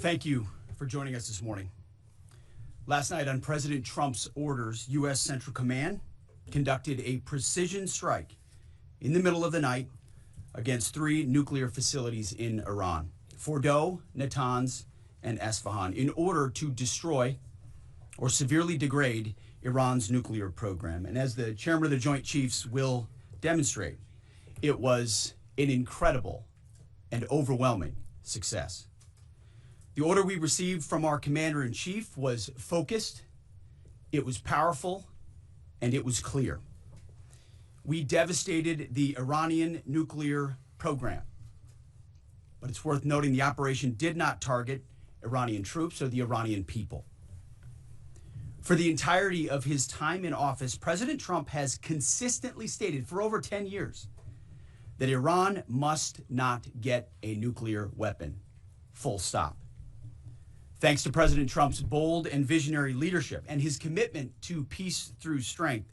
thank you for joining us this morning. Last night, on President Trump's orders, U.S. Central Command conducted a precision strike in the middle of the night against 3 nuclear facilities in Iran, Fordo, Natanz, and Isfahan, in order to destroy or severely degrade Iran's nuclear program. And as the chairman of the Joint Chiefs will demonstrate, it was an incredible and overwhelming success. The order we received from our commander-in-chief was focused, it was powerful, and it was clear. We devastated the Iranian nuclear program. But it's worth noting the operation did not target Iranian troops or the Iranian people. For the entirety of his time in office, President Trump has consistently stated for over 10 years that Iran must not get a nuclear weapon. Full stop. Thanks to President Trump's bold and visionary leadership and his commitment to peace through strength,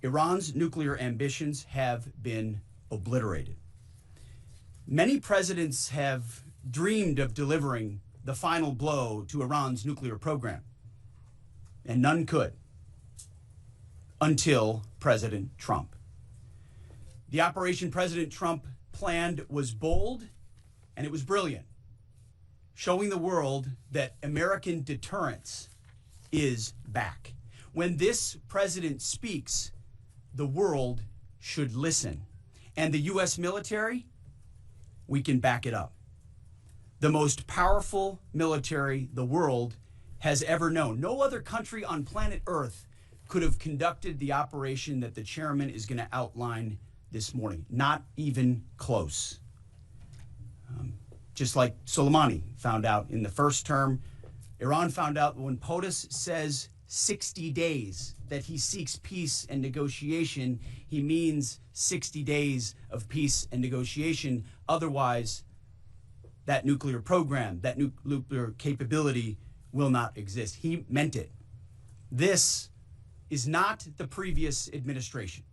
Iran's nuclear ambitions have been obliterated. Many presidents have dreamed of delivering the final blow to Iran's nuclear program, and none could until President Trump. The operation President Trump planned was bold and it was brilliant, showing the world that American deterrence is back. When this president speaks, the world should listen. And the U.S. military, we can back it up. The most powerful military the world has ever known. No other country on planet Earth could have conducted the operation that the chairman is going to outline this morning. Not even close. Just like Soleimani found out in the first term, Iran found out when POTUS says 60 days that he seeks peace and negotiation, he means 60 days of peace and negotiation. Otherwise, that nuclear program, that nuclear capability will not exist. He meant it. This is not the previous administration.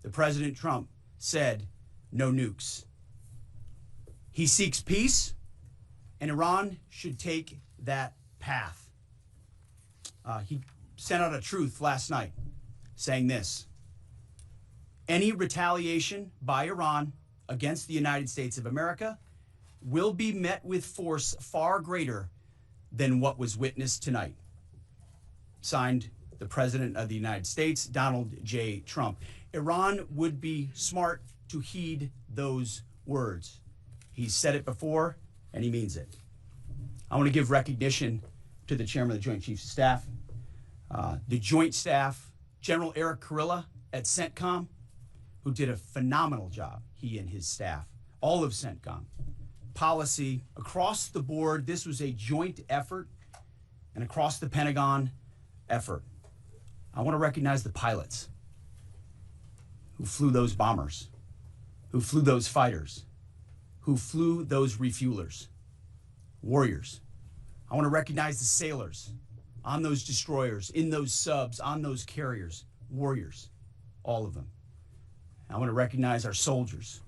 The President Trump said no nukes. He seeks peace, and Iran should take that path. He sent out a truth last night saying this: any retaliation by Iran against the United States of America will be met with force far greater than what was witnessed tonight. Signed, the President of the United States, Donald J. Trump. Iran would be smart to heed those words. He's said it before, and he means it. I want to give recognition to the chairman of the Joint Chiefs of Staff, the Joint Staff, General Eric Kurilla at CENTCOM, who did a phenomenal job, he and his staff, all of CENTCOM. Policy, across the board, this was a joint effort, and across the Pentagon effort. I want to recognize the pilots who flew those bombers, who flew those fighters, who flew those refuelers, warriors. I want to recognize the sailors on those destroyers, in those subs, on those carriers, warriors, all of them. I want to recognize our soldiers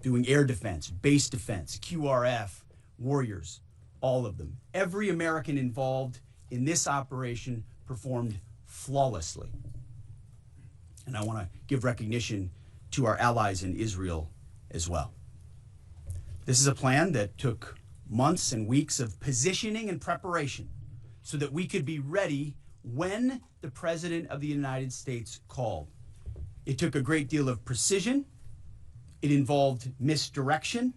doing air defense, base defense, QRF, warriors, all of them. Every American involved in this operation performed flawlessly. And I want to give recognition to our allies in Israel as well. This is a plan that took months and weeks of positioning and preparation so that we could be ready when the President of the United States called. It took a great deal of precision. It involved misdirection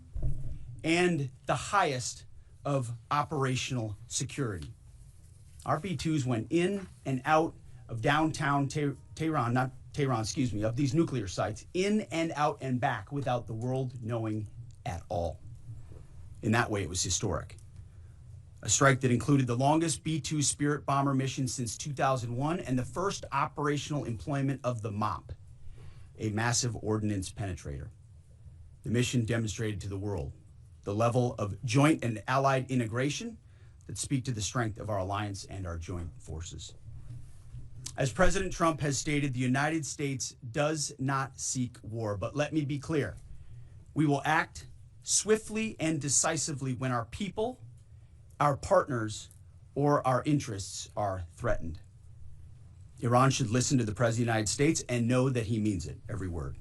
and the highest of operational security. Our B-2s went in and out of downtown Tehran, of these nuclear sites, in and out and back without the world knowing at all. In that way, it was historic. A strike that included the longest B-2 Spirit bomber mission since 2001 and the first operational employment of the MOP, a massive ordnance penetrator. The mission demonstrated to the world the level of joint and allied integration that speak to the strength of our alliance and our joint forces. As President Trump has stated, the United States does not seek war, but let me be clear. We will act swiftly and decisively when our people our partners or our interests are threatened. Iran should listen to the President of the United States and know that he means it, every word.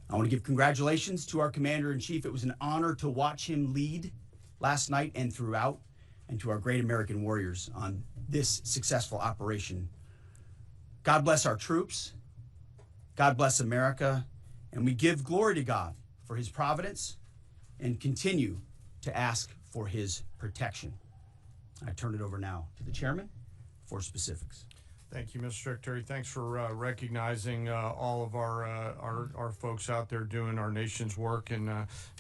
I want to give congratulations to our Commander-in-Chief. It was an honor to watch him lead last night and throughout, and to our great American warriors on this successful operation. God bless our troops. God bless America. And we give glory to God for his providence and continue to ask for his protection. I turn it over now to the chairman for specifics. Thank you, Mr. Secretary. Thanks for recognizing all of our folks out there doing our nation's work, and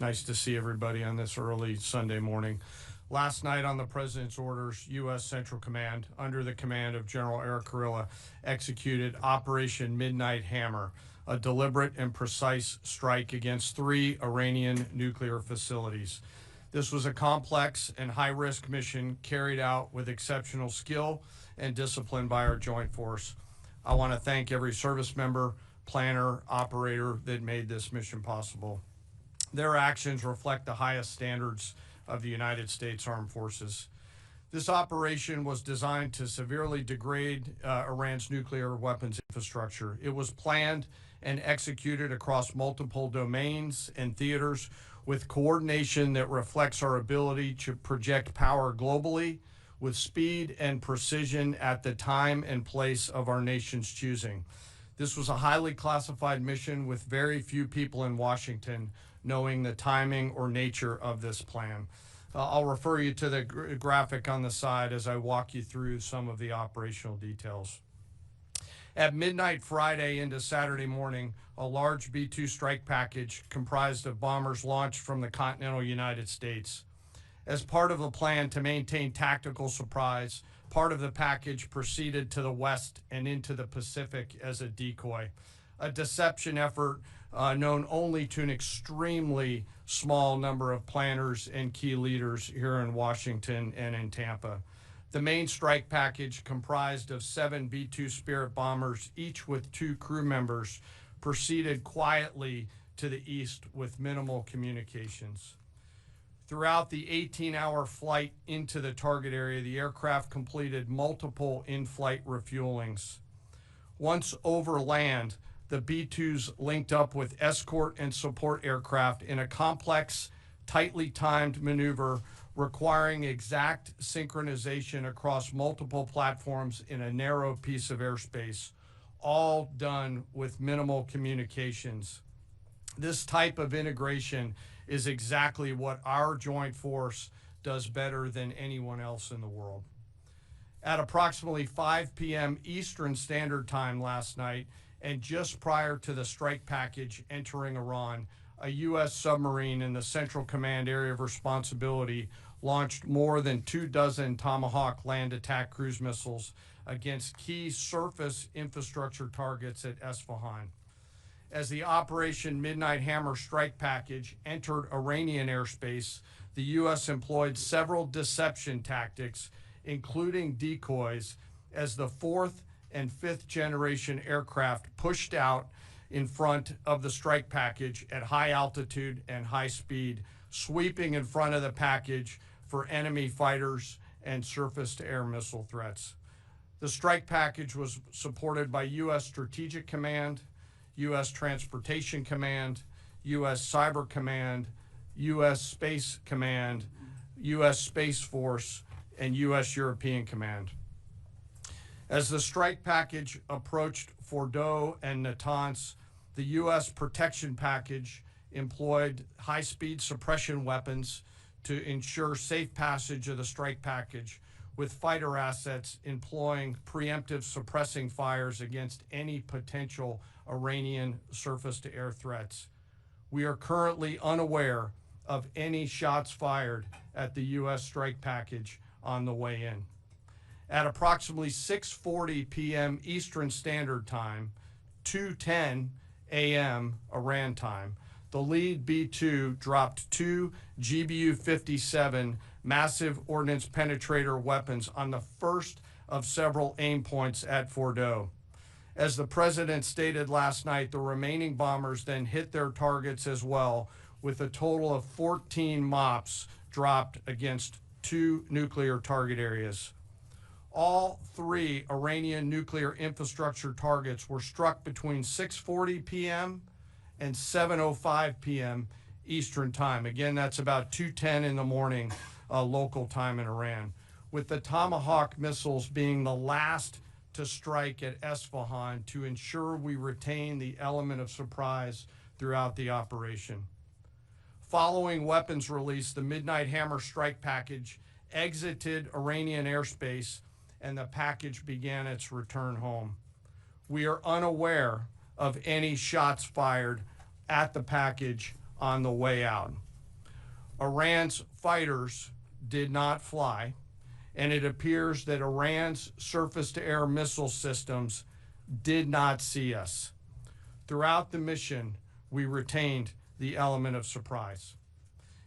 nice to see everybody on this early Sunday morning. Last night, on the President's orders, U.S. Central Command, under the command of General Eric Kurilla, executed Operation Midnight Hammer, a deliberate and precise strike against 3 Iranian nuclear facilities. This was a complex and high-risk mission carried out with exceptional skill and discipline by our joint force. I want to thank every service member, planner, operator that made this mission possible. Their actions reflect the highest standards of the United States Armed Forces. This operation was designed to severely degrade Iran's nuclear weapons infrastructure. It was planned and executed across multiple domains and theaters with coordination that reflects our ability to project power globally with speed and precision at the time and place of our nation's choosing. This was a highly classified mission with very few people in Washington knowing the timing or nature of this plan. I'll refer you to the graphic on the side as I walk you through some of the operational details. At midnight Friday into Saturday morning, a large B-2 strike package comprised of bombers launched from the continental United States. As part of a plan to maintain tactical surprise, part of the package proceeded to the west and into the Pacific as a decoy, a deception effort known only to an extremely small number of planners and key leaders here in Washington and in Tampa. The main strike package, comprised of 7 B-2 Spirit bombers, each with 2 crew members, proceeded quietly to the east with minimal communications. Throughout the 18-hour flight into the target area, the aircraft completed multiple in-flight refuelings. Once over land, the B-2s linked up with escort and support aircraft in a complex, tightly timed maneuver requiring exact synchronization across multiple platforms in a narrow piece of airspace, all done with minimal communications. This type of integration is exactly what our joint force does better than anyone else in the world. At approximately 5 p.m. Eastern Standard Time last night, and just prior to the strike package entering Iran, a U.S. submarine in the Central Command area of responsibility launched more than 24 Tomahawk land attack cruise missiles against key surface infrastructure targets at Isfahan. As the Operation Midnight Hammer strike package entered Iranian airspace, the U.S. employed several deception tactics, including decoys, as the 4th and 5th generation aircraft pushed out in front of the strike package at high altitude and high speed, sweeping in front of the package for enemy fighters and surface-to-air missile threats. The strike package was supported by U.S. Strategic Command, U.S. Transportation Command, U.S. Cyber Command, U.S. Space Command, U.S. Space Force, and U.S. European Command. As the strike package approached Fordo and Natanz, the U.S. protection package employed high-speed suppression weapons to ensure safe passage of the strike package, with fighter assets employing preemptive suppressing fires against any potential Iranian surface-to-air threats. We are currently unaware of any shots fired at the U.S. strike package on the way in. At approximately 6:40 p.m. Eastern Standard Time, 2:10 a.m. Iran time, the lead B-2 dropped 2 GBU-57 massive ordnance penetrator weapons on the first of several aim points at Fordo. As the president stated last night, the remaining bombers then hit their targets as well, with a total of 14 MOPs dropped against 2 nuclear target areas. All 3 Iranian nuclear infrastructure targets were struck between 6:40 p.m. and 7:05 p.m. Eastern Time. Again, that's about 2:10 in the morning local time in Iran, with the Tomahawk missiles being the last to strike at Isfahan to ensure we retain the element of surprise throughout the operation. Following weapons release, the Midnight Hammer strike package exited Iranian airspace and the package began its return home. We are unaware of any shots fired at the package on the way out. Iran's fighters did not fly, and it appears that Iran's surface-to-air missile systems did not see us. Throughout the mission, we retained the element of surprise.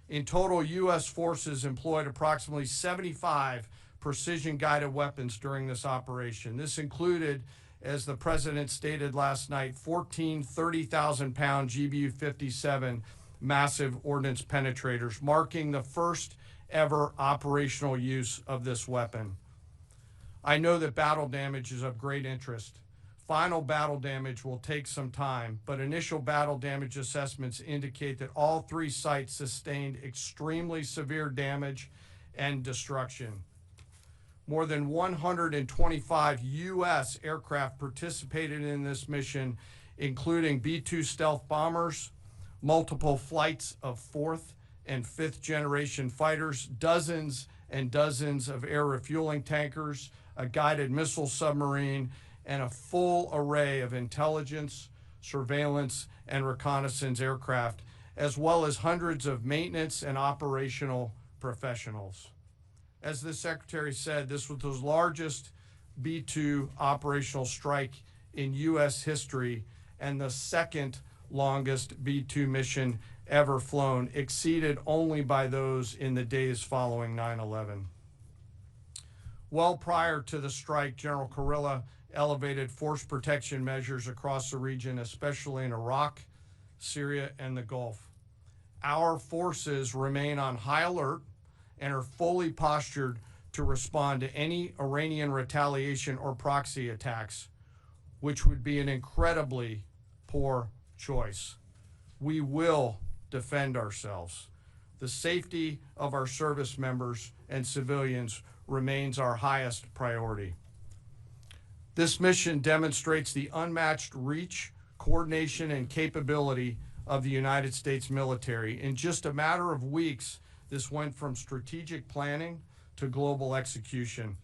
In total, U.S. forces employed approximately 75 precision-guided weapons during this operation. This included, as the President stated last night, 14 30,000-pound GBU-57 massive ordnance penetrators, marking the first ever operational use of this weapon. I know that battle damage is of great interest. Final battle damage will take some time, but initial battle damage assessments indicate that all 3 sites sustained extremely severe damage and destruction. More than 125 U.S. aircraft participated in this mission, including B-2 stealth bombers, multiple flights of 4th and 5th generation fighters, dozens and dozens of air refueling tankers, a guided missile submarine, and a full array of intelligence, surveillance, and reconnaissance aircraft, as well as hundreds of maintenance and operational professionals. As the Secretary said, this was the largest B-2 operational strike in U.S. history and the second longest B-2 mission ever flown, exceeded only by those in the days following 9/11. Well prior to the strike, General Kurilla elevated force protection measures across the region, especially in Iraq, Syria, and the Gulf. Our forces remain on high alert and are fully postured to respond to any Iranian retaliation or proxy attacks, which would be an incredibly poor choice. We will defend ourselves. The safety of our service members and civilians remains our highest priority. This mission demonstrates the unmatched reach, coordination, and capability of the United States military. In just a matter of weeks, this went from strategic planning to global execution.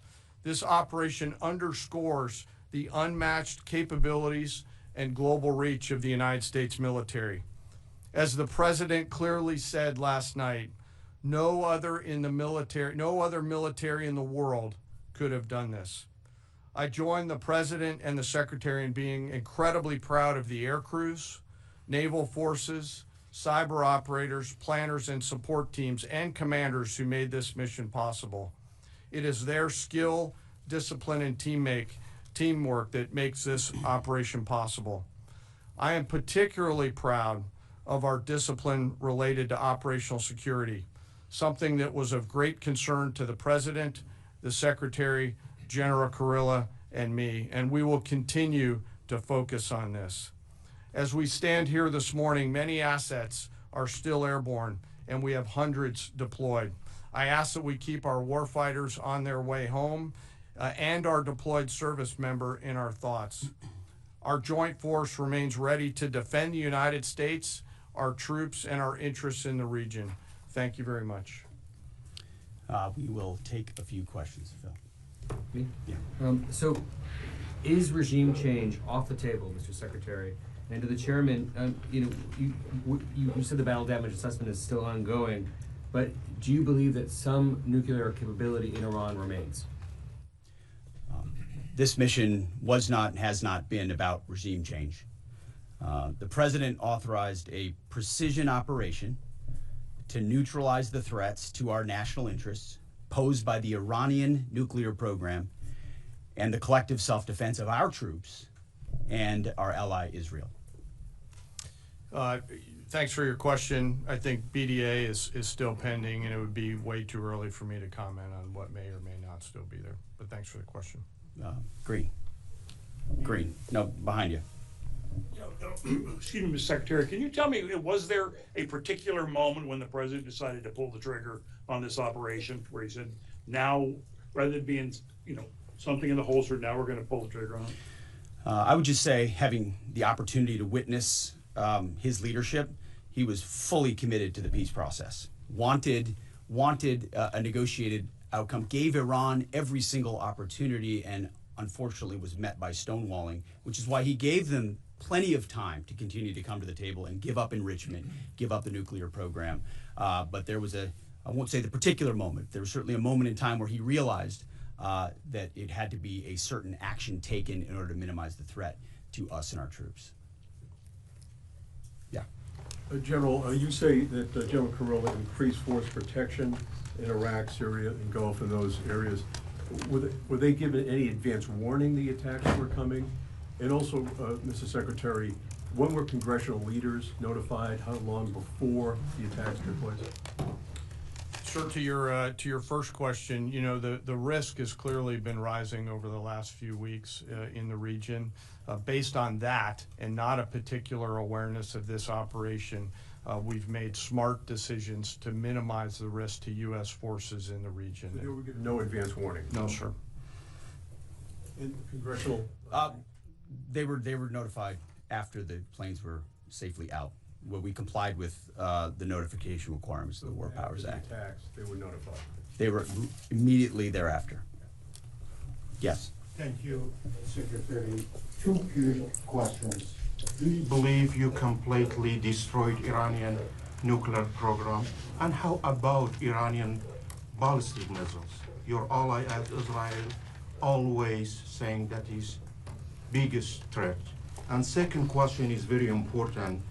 This operation underscores the unmatched capabilities and global reach of the United States military. As the President clearly said last night, no other military in the world could have done this. I join the President and the Secretary in being incredibly proud of the air crews, naval forces, cyber operators, planners, and support teams, and commanders who made this mission possible. It is their skill, discipline, and teamwork that makes this operation possible. I am particularly proud of our discipline related to operational security, something that was of great concern to the President, the Secretary, General Kurilla, and me, and we will continue to focus on this. As we stand here this morning, many assets are still airborne, and we have hundreds deployed. I ask that we keep our warfighters on their way home and our deployed service member in our thoughts. Our joint force remains ready to defend the United States, our troops, and our interests in the region. Thank you very much. We will take a few questions, Phil. Me? Yeah. So, is regime change off the table, Mr. Secretary? And to the chairman, you said the battle damage assessment is still ongoing, but do you believe that some nuclear capability in Iran remains? This mission was not and has not been about regime change. The President authorized a precision operation to neutralize the threats to our national interests posed by the Iranian nuclear program and the collective self-defense of our troops and our ally Israel. Thanks for your question. I think BDA is still pending, and it would be way too early for me to comment on what may or may not still be there. But thanks for the question. Green. Green. No, behind you. Excuse me, Mr. Secretary, can you tell me, was there a particular moment when the president decided to pull the trigger on this operation where he said, now, rather than being, something in the holster, now we're going to pull the trigger on it? I would just say, having the opportunity to witness his leadership, he was fully committed to the peace process. Wanted a negotiated outcome, gave Iran every single opportunity, and unfortunately was met by stonewalling, which is why he gave them plenty of time to continue to come to the table and give up enrichment, give up the nuclear program. But there was I won't say the particular moment, there was certainly a moment in time where he realized that it had to be a certain action taken in order to minimize the threat to us and our troops. Yeah. General, you say that General Kurilla increased force protection in Iraq, Syria, and Gulf, in those areas. Were they given any advance warning the attacks were coming? And also, Mr. Secretary, when were congressional leaders notified? How long before the attacks took place? Sir, to your first question, the risk has clearly been rising over the last few weeks in the region. Based on that, and not a particular awareness of this operation, we've made smart decisions to minimize the risk to U.S. forces in the region. So they were given no advance warning? No, sir. And congressional? They were notified after the planes were safely out. Well, we complied with the notification requirements of the War Powers Act. After the attacks, they were notified? They were immediately thereafter. Yes. Thank you, Secretary. Two quick questions. Do you believe you completely destroyed Iranian nuclear program? And how about Iranian ballistic missiles? Your ally at Israel always saying that is biggest threat. And second question is very important.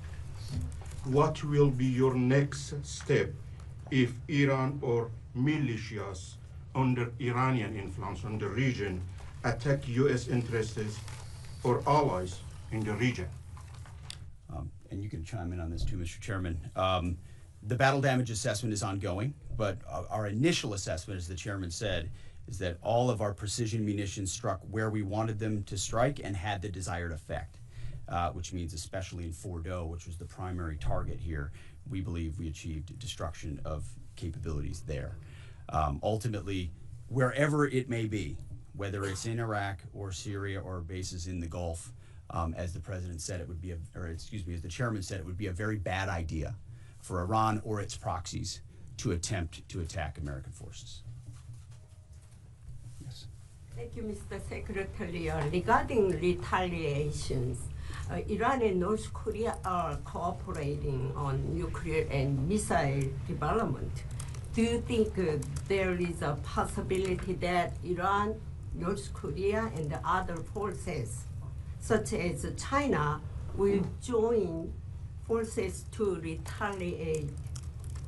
What will be your next step if Iran or militias under Iranian influence on the region attack U.S. interests or allies in the region? And you can chime in on this too, Mr. Chairman. The battle damage assessment is ongoing, but our initial assessment, as the chairman said, is that all of our precision munitions struck where we wanted them to strike and had the desired effect, which means especially in Fordo, which was the primary target here, we believe we achieved destruction of capabilities there. Ultimately, wherever it may be, whether it's in Iraq or Syria or bases in the Gulf, as the president said, it would be as the chairman said, it would be a very bad idea for Iran or its proxies to attempt to attack American forces. Yes. Thank you, Mr. Secretary. Regarding retaliations, Iran and North Korea are cooperating on nuclear and missile development. Do you think there is a possibility that Iran, North Korea, and the other forces, such as China, will join forces to retaliate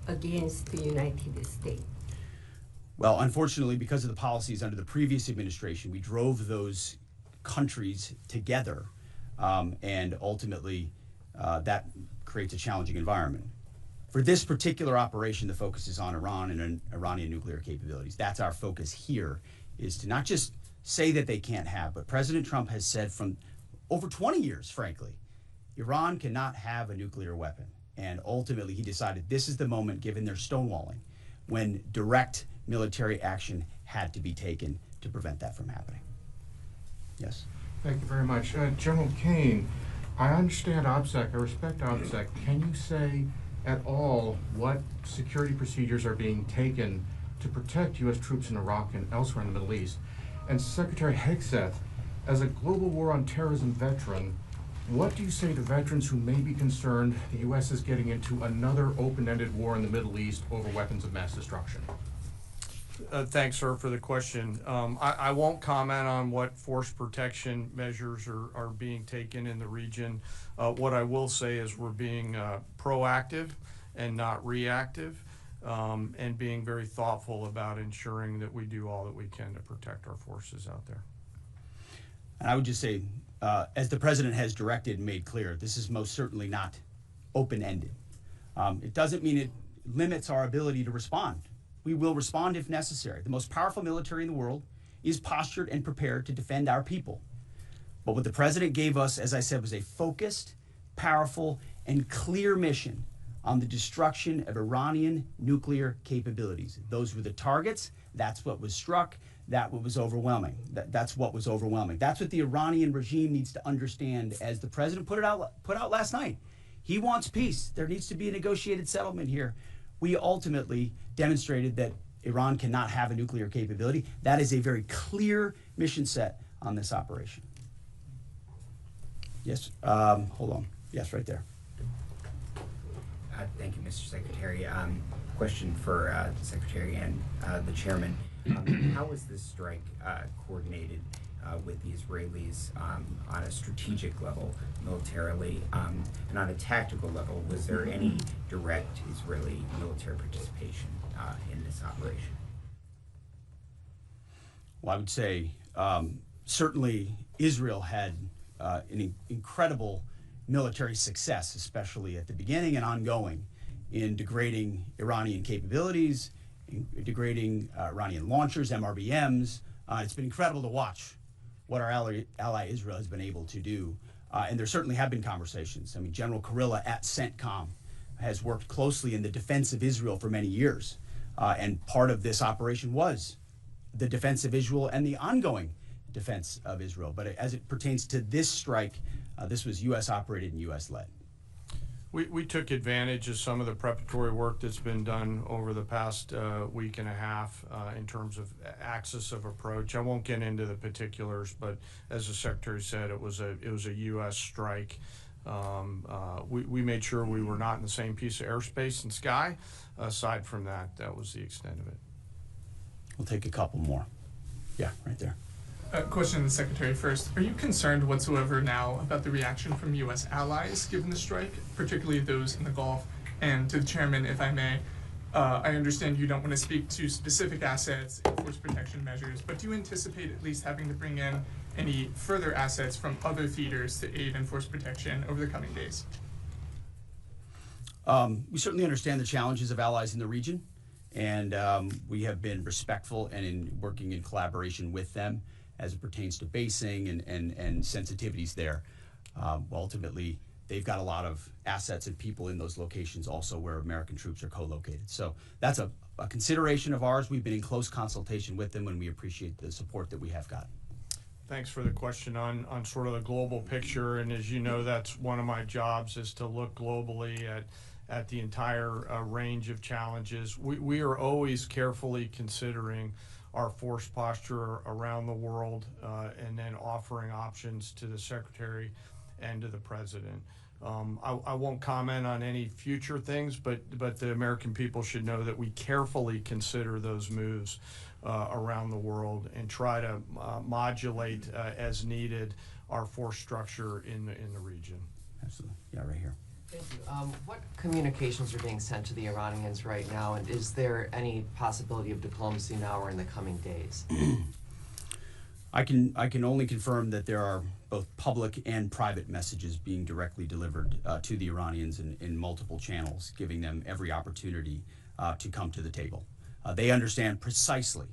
against the United States? Well, unfortunately, because of the policies under the previous administration, we drove those countries together, and ultimately that creates a challenging environment. For this particular operation, the focus is on Iran and Iranian nuclear capabilities. That's our focus here, is to not just say that they can't have, but President Trump has said from over 20 years, frankly, Iran cannot have a nuclear weapon. And ultimately, he decided this is the moment, given their stonewalling, when direct military action had to be taken to prevent that from happening. Yes? Thank you very much. General Caine, I understand OPSEC, I respect OPSEC. Can you say at all what security procedures are being taken to protect U.S. troops in Iraq and elsewhere in the Middle East? And Secretary Hegseth, as a global war on terrorism veteran, what do you say to veterans who may be concerned the U.S. is getting into another open-ended war in the Middle East over weapons of mass destruction? Thanks, sir, for the question. I won't comment on what force protection measures are being taken in the region. What I will say is we're being proactive and not reactive, and being very thoughtful about ensuring that we do all that we can to protect our forces out there. And I would just say, as the president has directed and made clear, this is most certainly not open-ended. It doesn't mean it limits our ability to respond. We will respond if necessary. The most powerful military in the world is postured and prepared to defend our people. But what the president gave us, as I said, was a focused, powerful, and clear mission on the destruction of Iranian nuclear capabilities. Those were the targets. That's what was struck. That's what was overwhelming. That's what was overwhelming. That's what the Iranian regime needs to understand, as the president put out last night. He wants peace. There needs to be a negotiated settlement here. We ultimately demonstrated that Iran cannot have a nuclear capability. That is a very clear mission set on this operation. Yes, hold on. Yes, right there. Thank you, Mr. Secretary. Question for the Secretary and the Chairman. How was this strike coordinated with the Israelis on a strategic level, militarily, and on a tactical level? Was there any direct Israeli military participation in this operation? Well, I would say certainly Israel had an incredible military success, especially at the beginning and ongoing, in degrading Iranian capabilities, in degrading Iranian launchers, MRBMs. It's been incredible to watch what our ally Israel has been able to do. And there certainly have been conversations. I mean, General Kurilla at CENTCOM has worked closely in the defense of Israel for many years. And part of this operation was the defense of Israel and the ongoing defense of Israel. But as it pertains to this strike, this was U.S. operated and U.S. led. We took advantage of some of the preparatory work that's been done over the past week and a half in terms of axis of approach. I won't get into the particulars, but as the Secretary said, it was a U.S. strike. We made sure we were not in the same piece of airspace and sky. Aside from that, that was the extent of it. We'll take a couple more. Yeah, right there. Question to the Secretary first. Are you concerned whatsoever now about the reaction from U.S. allies given the strike, particularly those in the Gulf? And to the Chairman, if I may, I understand you don't want to speak to specific assets and force protection measures, but do you anticipate at least having to bring in any further assets from other theaters to aid in force protection over the coming days? We certainly understand the challenges of allies in the region, and we have been respectful and in working in collaboration with them as it pertains to basing and sensitivities there. Ultimately, they've got a lot of assets and people in those locations also where American troops are co-located. So that's a consideration of ours. We've been in close consultation with them, and we appreciate the support that we have got. Thanks for the question on sort of the global picture. And as you know, that's one of my jobs, is to look globally at the entire range of challenges. We are always carefully considering our force posture around the world, and then offering options to the Secretary and to the President. I won't comment on any future things, but the American people should know that we carefully consider those moves around the world and try to modulate as needed our force structure in the region. Absolutely. Yeah, right here. Thank you. What communications are being sent to the Iranians right now, and is there any possibility of diplomacy now or in the coming days? I can only confirm that there are both public and private messages being directly delivered to the Iranians in multiple channels, giving them every opportunity to come to the table. They understand precisely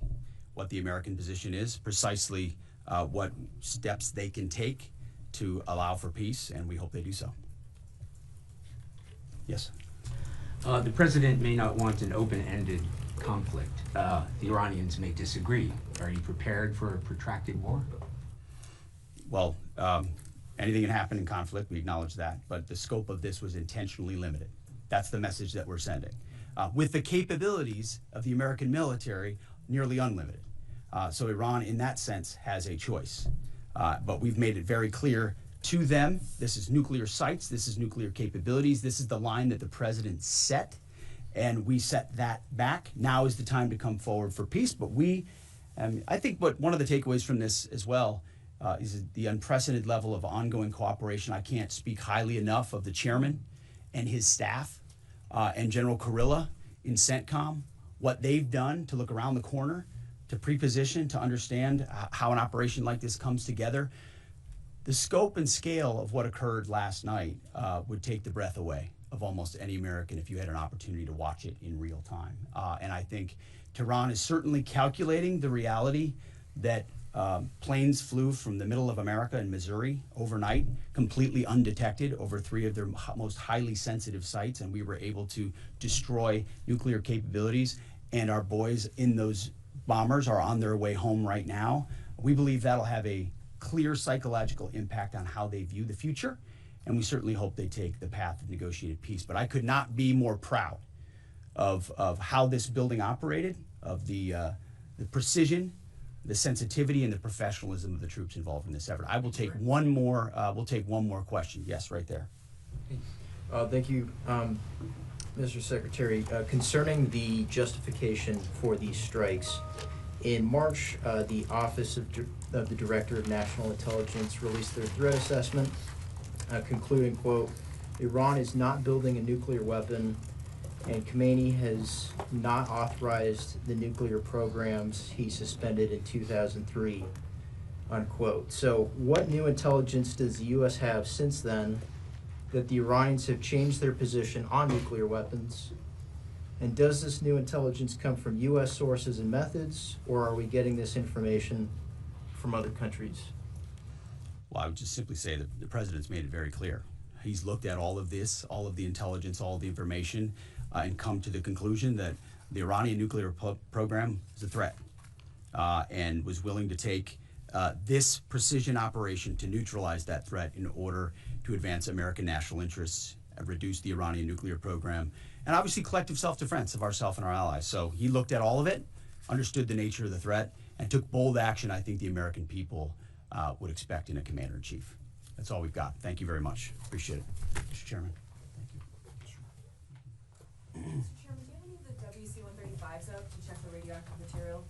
what the American position is, precisely what steps they can take to allow for peace, and we hope they do so. Yes. The president may not want an open-ended conflict. The Iranians may disagree. Are you prepared for a protracted war? Well, anything can happen in conflict. We acknowledge that. But the scope of this was intentionally limited. That's the message that we're sending. With the capabilities of the American military, nearly unlimited. So Iran, in that sense, has a choice. But we've made it very clear to them, this is nuclear sites, this is nuclear capabilities, this is the line that the president set, and we set that back. Now is the time to come forward for peace. But I think one of the takeaways from this as well is the unprecedented level of ongoing cooperation. I can't speak highly enough of the chairman and his staff and General Kurilla in CENTCOM, what they've done to look around the corner, to pre-position, to understand how an operation like this comes together. The scope and scale of what occurred last night would take the breath away. of almost any American if you had an opportunity to watch it in real time. And I think Tehran is certainly calculating the reality that planes flew from the middle of America in Missouri overnight, completely undetected over 3 of their most highly sensitive sites, and we were able to destroy nuclear capabilities. And our boys in those bombers are on their way home right now. We believe that'll have a clear psychological impact on how they view the future, and we certainly hope they take the path of negotiated peace. But I could not be more proud of how this building operated, of the precision, the sensitivity, and the professionalism of the troops involved in this effort. I will take one more. We'll take one more question. Yes, right there. Thank you, Mr. Secretary. Concerning the justification for these strikes, in March, the Office of the Director of National Intelligence released their threat assessment, concluding, quote, Iran is not building a nuclear weapon, and Caine has not authorized the nuclear programs he suspended in 2003, unquote. So what new intelligence does the U.S. have since then that the Iranians have changed their position on nuclear weapons? And does this new intelligence come from U.S. sources and methods, or are we getting this information from other countries? Well, I would just simply say that the president's made it very clear. He's looked at all of this, all of the intelligence, all of the information, and come to the conclusion that the Iranian nuclear program is a threat, and was willing to take this precision operation to neutralize that threat in order to advance American national interests, reduce the Iranian nuclear program, and obviously collective self-defense of ourselves and our allies. So he looked at all of it, understood the nature of the threat, and took bold action I think the American people would expect in a commander-in-chief. That's all we've got. Thank you very much. Appreciate it. Mr. Chairman. Mr. Chairman, do you have any of the WC-135s up to check the radioactive material?